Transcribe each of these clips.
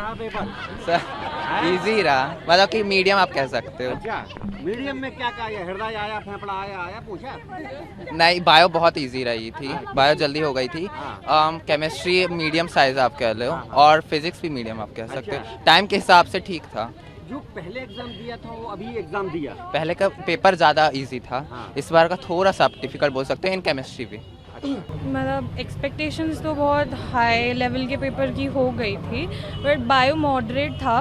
रहा paper? Sir easy रहा, मतलब कि मीडियम आप कह सकते हो। अच्छा, मीडियम में क्या क्या आया? हृदय आया, फेफड़ा आया पूछा? नहीं, बायो बहुत इजी रही थी, बायो जल्दी हो गई थी। हाँ। केमिस्ट्री मीडियम साइज आप कह लो, हाँ, हाँ। और फिजिक्स भी मीडियम आप कह सकते अच्छा। हो। टाइम के हिसाब से ठीक था। जो पहले एग्जाम दिया था वो अभी एग्जाम दिया? पहले का पेपर ज़्यादा इजी था, हाँ। इस बार का थोड़ा सा आप डिफिकल्ट बोल सकते हैं इन केमिस्ट्री भी। मतलब एक्सपेक्टेशंस तो बहुत हाई लेवल के पेपर की हो गई थी, बट बायो मॉडरेट था।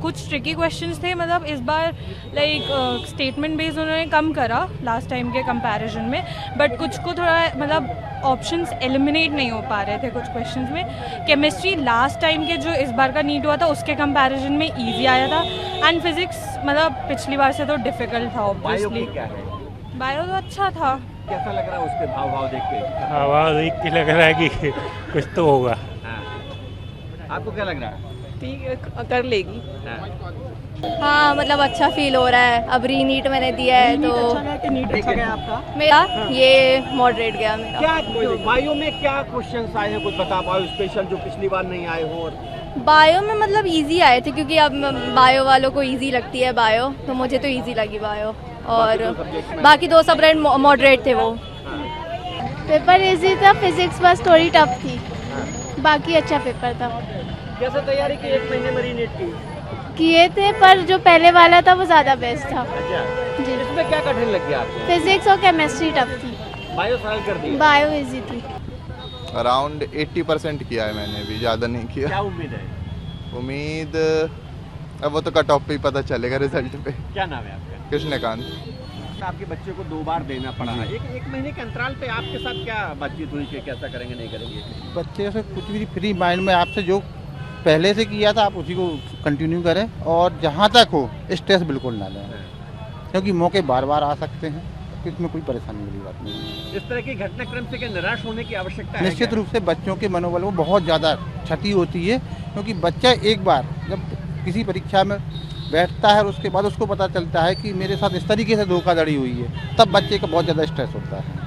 कुछ ट्रिकी क्वेश्चंस थे, मतलब इस बार लाइक स्टेटमेंट बेस्ड उन्होंने कम करा लास्ट टाइम के कंपैरिजन में, बट कुछ को थोड़ा मतलब ऑप्शंस एलिमिनेट नहीं हो पा रहे थे कुछ क्वेश्चंस में। केमिस्ट्री लास्ट टाइम के जो इस बार का नीट हुआ था उसके कंपैरिजन में इजी आया था, एंड फिजिक्स मतलब पिछली बार से तो डिफ़िकल्ट था ऑब्वियसली। क्या है? बायो तो अच्छा था। कैसा लग रहा है उसके भाव देख के? आवाज़ देख के लग रहा है कि कुछ तो होगा। हाँ। आपको क्या लग रहा है? ठीक है, कर लेगी। हाँ। हाँ, मतलब अच्छा फील हो रहा है। अब री नीट मैंने दिया है तो नीट अच्छा गया आपका? मेरा ये मॉडरेट गया मेरा। क्या बायो में क्या क्वेश्चंस आए हैं, कुछ बता पाओ स्पेशल जो पिछली बार नहीं आए हो? और बायो में मतलब इजी आए थे, क्योंकि अब बायो वालों को इजी लगती है बायो, तो मुझे तो इजी लगी बायो। और बाकी दो सब्जेक्ट मॉडरेट थे वो। पेपर इजी था, फिजिक्स बस थोड़ी टफ थी, बाकी अच्छा पेपर था। कैसे तैयारी की? 1 महीने में री नीट की किए थे, पर जो पहले वाला था वो ज़्यादा बेस्ट था। अच्छा, जी। इसमें क्या कठिन लग गया आपको? फिजिक्स और केमिस्ट्री टफ थी, बायो सरल कर दी? बायो इजी थी। अराउंड 80% किया है मैंने भी, ज़्यादा नहीं किया। क्या उम्मीद है? उम्मीद अब वो तो कट ऑफ पे ही पता चलेगा रिजल्ट पे। क्या नाम है आपका? कृष्णकांत। आपके बच्चे को 2 बार देना पड़ा है, एक महीने के अंतराल पे आपके साथ क्या बातचीत हुई कि कैसा करेंगे नहीं करेंगे? बच्चे से कुछ भी फ्री माइंड में, आपसे जो पहले से किया था आप उसी को कंटिन्यू करें, और जहाँ तक हो स्ट्रेस बिल्कुल ना लें, क्योंकि मौके बार बार आ सकते हैं, इसमें कोई परेशानी वाली बात नहीं है। इस तरह की घटनाक्रम से क्या निराश होने की आवश्यकता है? निश्चित रूप से बच्चों के मनोबल को बहुत ज़्यादा क्षति होती है, क्योंकि बच्चा एक बार जब किसी परीक्षा में बैठता है और उसके बाद उसको पता चलता है कि मेरे साथ इस तरीके से धोखाधड़ी हुई है, तब बच्चे का बहुत ज़्यादा स्ट्रेस होता है।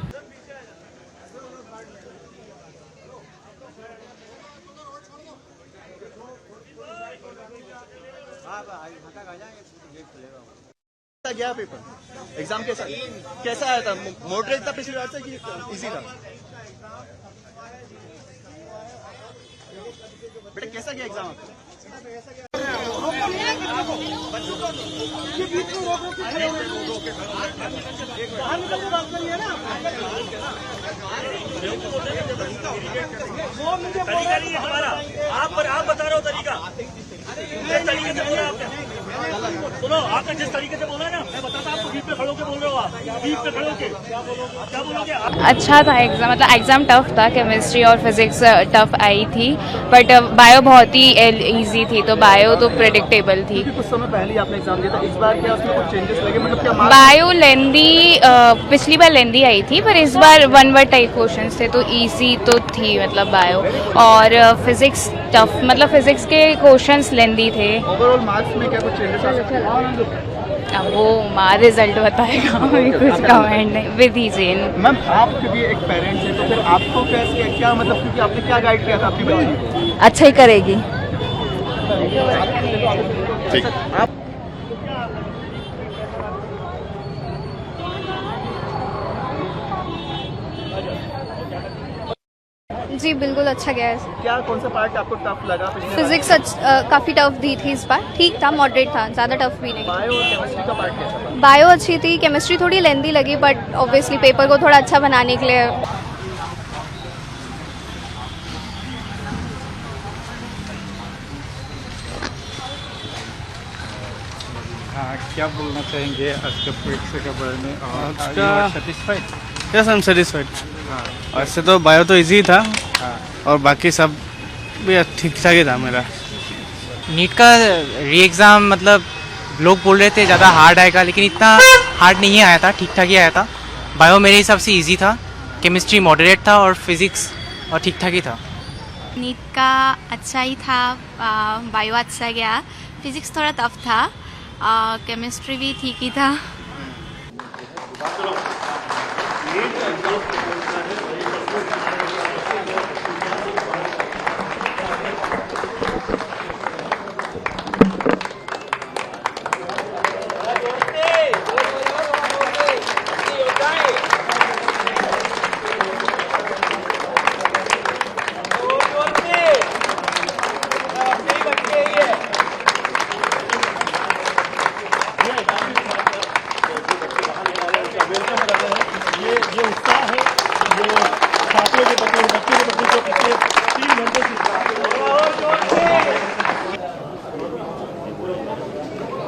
गया पेपर एग्जाम कैसा आया था? मॉडरेट था पिछली बार से कि इजी था? बेटा कैसा गया एग्जाम आपका? तरीका नहीं है हमारा, आप बता रहे हो तरीका। जिस तरीके से बोला आपने, सुनो, आपने जिस तरीके से बोला ना, मैं बताता आपको। बीच पे खड़ो के बोल रहे हो आप, बीच पे खड़ो के क्या बोलोगे आप? अच्छा था एग्ज़ाम, मतलब एग्ज़ाम टफ था। केमिस्ट्री और फिजिक्स टफ आई थी, बट बायो बहुत ही इजी थी, तो बायो तो प्रेडिक्टेबल थी। कुछ समय पहले ही आपने एग्जाम दिया था, इस बार क्या उसमें कुछ चेंजेस लगे? मतलब क्या बायो लेंदी, पिछली बार लेंदी आई थी, पर इस बार 1 वर्ड टाइप क्वेश्चंस थे, तो इजी तो थी मतलब बायो। और फिजिक्स टफ, मतलब फिजिक्स के क्वेश्चंस लेंदी थे। ओवरऑल मार्क्स में क्या कुछ चेंजेस आ सकते हैं? अब वो हमारा रिजल्ट बताएगा, हमें कुछ कमेंट नहीं। विद ही जेन मैम, आप क्योंकि एक पेरेंट्स हैं, तो फिर आपको क्या मतलब, क्योंकि आपने क्या गाइड किया था अपनी बच्ची को? अच्छा ही करेगी। आप जी बिल्कुल अच्छा गया है। क्या कौन सा पार्ट आपको टफ लगा? फिजिक्स काफ़ी टफ दी थी इस बार, ठीक था, मॉडरेट था, ज़्यादा टफ भी नहीं। बायो और केमिस्ट्री का पार्ट कैसा था? बायो अच्छी थी, केमिस्ट्री थोड़ी लेंदी लगी, बट ऑब्वियसली पेपर को थोड़ा अच्छा बनाने के लिए। हाँ, क्या बोलना चाहेंगे आज के परीक्षा के बारे में? Satisfied? Yes, I am satisfied. वैसे तो बायो तो इजी था, और बाकी सब भी ठीक ठाक ही था मेरा। नीट का री एग्ज़ाम मतलब लोग बोल रहे थे ज़्यादा हार्ड आएगा, लेकिन इतना हार्ड नहीं आया था, ठीक ठाक ही आया था। बायो मेरे हिसाब से इजी था, केमिस्ट्री मॉडरेट था, और फिज़िक्स और ठीक ठाक ही था। नीट का अच्छा ही था, बायो अच्छा गया, फिजिक्स थोड़ा टफ था, केमिस्ट्री भी ठीक ही था।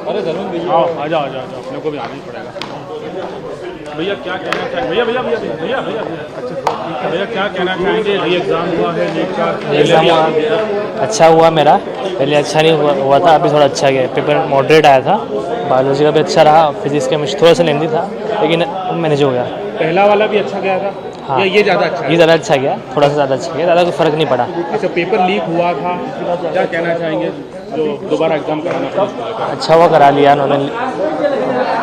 अरे जरूर भैया आ जाओ अपने को भी आना ही पड़ेगा। भैया क्या कहना चाहेंगे? भैया अच्छा भैया क्या कहना चाहेंगे? री एग्जाम हुआ है नीट का, एग्जाम अच्छा हुआ मेरा, पहले अच्छा नहीं हुआ था, अभी थोड़ा अच्छा गया। पेपर मॉडरेट आया था, बायोलॉजी का भी अच्छा रहा, फिजिक्स केमिस्ट्री थोड़ा सा लेंदी था लेकिन मैनेज हो गया। पहला वाला भी अच्छा गया था हाँ। ये ज़्यादा अच्छा ये ज़्यादा अच्छा गया, थोड़ा सा ज़्यादा अच्छा गया, ज़्यादा कोई फ़र्क नहीं पड़ा। अच्छा पेपर लीक हुआ था, क्या कहना चाहेंगे जो दोबारा एग्जाम कराना पड़ा? अच्छा हुआ करा लिया उन्होंने,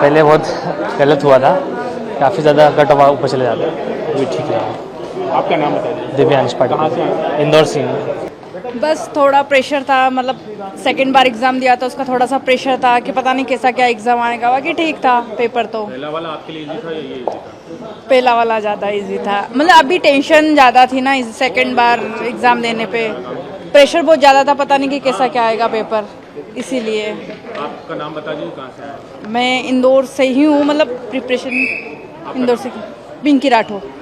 पहले बहुत गलत हुआ था, काफ़ी ज़्यादा कट ऑफ ऊपर चले जाते, अभी ठीक रहा। आपका नाम बताइए। दिव्यांश पाटिल, इंदौर से। बस थोड़ा प्रेशर था, मतलब सेकंड बार एग्जाम दिया था, उसका थोड़ा सा प्रेशर था कि पता नहीं कैसा क्या एग्जाम आएगा। बाकी ठीक था पेपर तो। पहला वाला आपके लिए इजी था या ये इजी था? पहला वाला ज़्यादा इजी था, मतलब अभी टेंशन ज़्यादा थी ना, सेकंड बार एग्जाम देने पे प्रेशर बहुत ज़्यादा था, पता नहीं कि कैसा क्या आएगा पेपर, इसीलिए। आपका नाम बता दीजिए, कहाँ से हैं? मैं इंदौर से ही हूँ, मतलब प्रिपरेशन इंदौर से। पिंकी राठौर।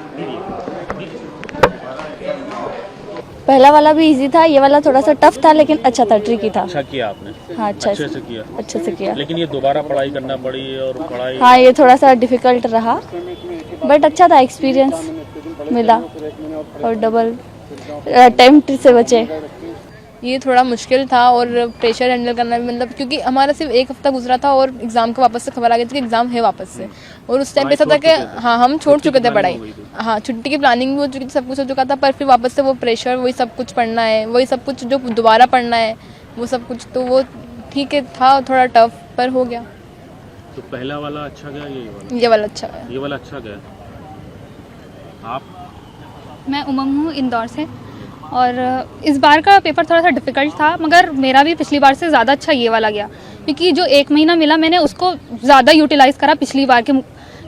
पहला वाला भी इजी था, ये वाला थोड़ा सा टफ था लेकिन अच्छा था, ट्रिकी था। अच्छा किया आपने? हाँ अच्छे से किया। अच्छे से किया। लेकिन ये दोबारा पढ़ाई करना पड़ी और पढ़ाई हाँ ये थोड़ा सा डिफिकल्ट रहा बट अच्छा था, एक्सपीरियंस मिला और डबल अटेम्प्ट से बचे। ये थोड़ा मुश्किल था और प्रेशर हैंडल करना भी, मतलब क्योंकि हमारा सिर्फ एक हफ्ता गुजरा था और एग्ज़ाम के वापस से खबर आ गई थी कि एग्ज़ाम है वापस से, और उस टाइम पे ऐसा था कि हाँ हम छोड़ चुके थे पढ़ाई, हाँ छुट्टी की प्लानिंग भी हो चुकी थी, सब कुछ हो चुका था, पर फिर वापस से वो प्रेशर, वही सब कुछ पढ़ना है, वही सब कुछ जो दोबारा पढ़ना है वो सब कुछ, तो वो ठीक है था, थोड़ा टफ पर हो गया। तो पहला वाला अच्छा गया, ये वाला अच्छा गया। ये वाला अच्छा गया। आप? मैं उमंग हूँ इंदौर से, और इस बार का पेपर थोड़ा सा डिफ़िकल्ट था, मगर मेरा भी पिछली बार से ज़्यादा अच्छा ये वाला गया, क्योंकि जो 1 महीना मिला मैंने उसको ज़्यादा यूटिलाइज़ करा पिछली बार के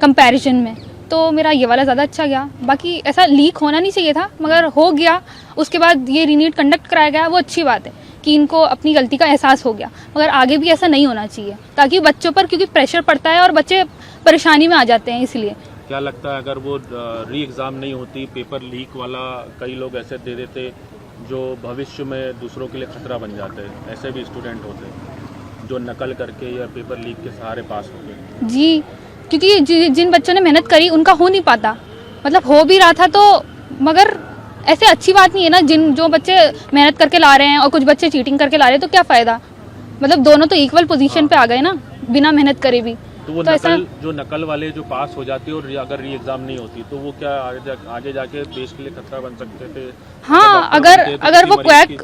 कंपैरिजन में, तो मेरा ये वाला ज़्यादा अच्छा गया। बाकी ऐसा लीक होना नहीं चाहिए था, मगर हो गया। उसके बाद ये रीनीट कंडक्ट कराया गया, वो अच्छी बात है कि इनको अपनी गलती का एहसास हो गया, मगर आगे भी ऐसा नहीं होना चाहिए, ताकि बच्चों पर, क्योंकि प्रेशर पड़ता है और बच्चे परेशानी में आ जाते हैं। इसलिए क्या लगता है अगर वो री एग्ज़ाम नहीं होती, पेपर लीक वाला कई लोग ऐसे दे देते जो भविष्य में दूसरों के लिए खतरा बन जाते हैं, ऐसे भी स्टूडेंट होते जो नकल करके या पेपर लीक के सहारे पास हो गए? जी, क्योंकि जिन बच्चों ने मेहनत करी उनका हो नहीं पाता, मतलब हो भी रहा था तो, मगर ऐसे अच्छी बात नहीं है ना, जो बच्चे मेहनत करके ला रहे हैं और कुछ बच्चे चीटिंग करके ला रहे हैं, तो क्या फ़ायदा, मतलब दोनों तो इक्वल पोजीशन पे आ गए ना, बिना मेहनत करे भी। तो वो जो नकल वाले जो पास हो जाते और अगर री एग्जाम नहीं होती तो वो क्या आगे जाके देश के लिए खतरा बन सकते थे? हाँ, अगर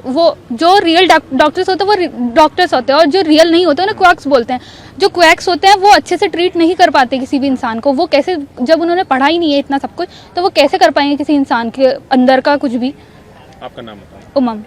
वो जो रियल डॉक्टर्स होते हैं वो डॉक्टर्स होते हैं, और जो रियल नहीं होते उन्हें क्वैक्स बोलते हैं। जो क्वैक्स होते हैं वो अच्छे से ट्रीट नहीं कर पाते किसी भी इंसान को। वो कैसे, जब उन्होंने पढ़ा ही नहीं है इतना सब कुछ, तो वो कैसे कर पाएंगे किसी इंसान के अंदर का कुछ भी। आपका नाम बताएं। उमंग।